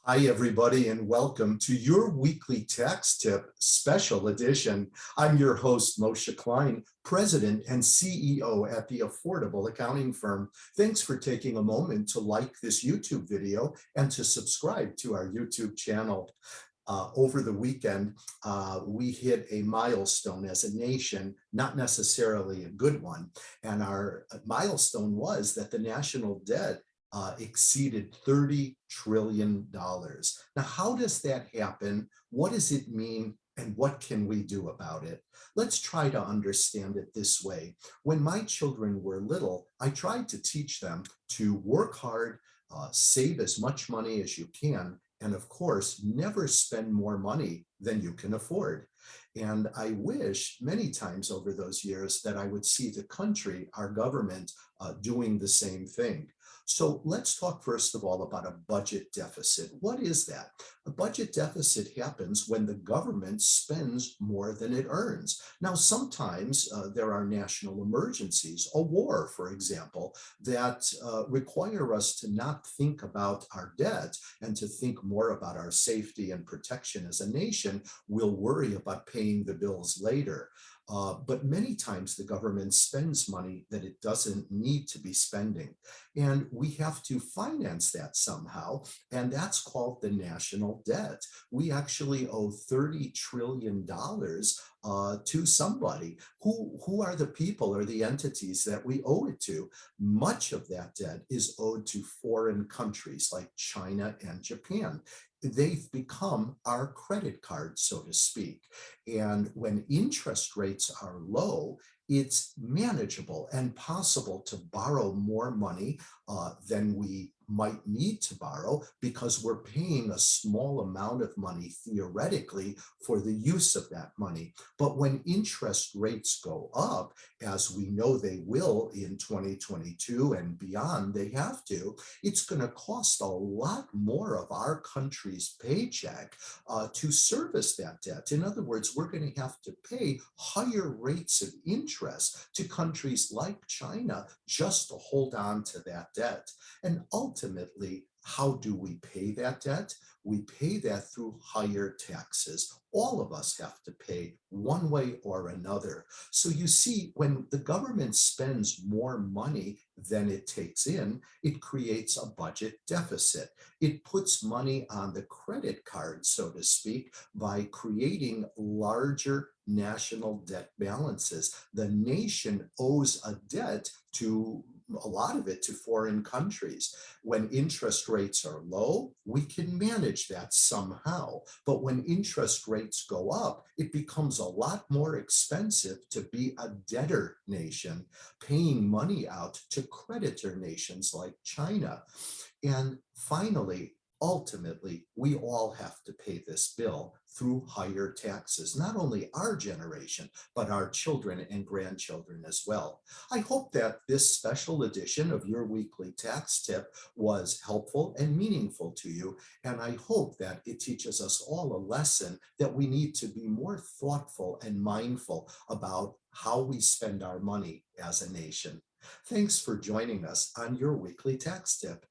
Hi, everybody, and welcome to your weekly tax tip special edition. I'm your host, Moshe Klein, President and CEO at the Affordable Accounting Firm. Thanks for taking a moment to like this YouTube video and to subscribe to our YouTube channel. Over the weekend, we hit a milestone as a nation, not necessarily a good one. And our milestone was that the national debt exceeded $30 trillion. Now, how does that happen? What does it mean? And what can we do about it? Let's try to understand it this way. When my children were little, I tried to teach them to work hard, save as much money as you can, and of course, never spend more money than you can afford. And I wish many times over those years that I would see the country, our government, doing the same thing. So let's talk first of all about a budget deficit. What is that? A budget deficit happens when the government spends more than it earns. Now, sometimes there are national emergencies, a war, for example, that require us to not think about our debt and to think more about our safety and protection as a nation. We'll worry about paying the bills later. But many times the government spends money that it doesn't need to be spending. And we have to finance that somehow. And that's called the national debt. We actually owe $30 trillion to somebody. Who are the people or the entities that we owe it to? Much of that debt is owed to foreign countries like China and Japan. They've become our credit card, so to speak. And when interest rates are low, it's manageable and possible to borrow more money than we might need to borrow because we're paying a small amount of money theoretically for the use of that money. But when interest rates go up, as we know they will in 2022 and beyond, they have to, it's going to cost a lot more of our country's paycheck to service that debt. In other words, we're going to have to pay higher rates of interest to countries like China just to hold on to that debt. And ultimately, how do we pay that debt? We pay that through higher taxes. All of us have to pay one way or another. So you see, when the government spends more money than it takes in, it creates a budget deficit. It puts money on the credit card, so to speak, by creating larger national debt balances. The nation owes a debt to a lot of it to foreign countries. When interest rates are low, we can manage that somehow. But when interest rates go up, it becomes a lot more expensive to be a debtor nation, paying money out to creditor nations like China. And finally, ultimately, we all have to pay this bill through higher taxes, not only our generation, but our children and grandchildren as well. I hope that this special edition of your weekly tax tip was helpful and meaningful to you. And I hope that it teaches us all a lesson that we need to be more thoughtful and mindful about how we spend our money as a nation. Thanks for joining us on your weekly tax tip.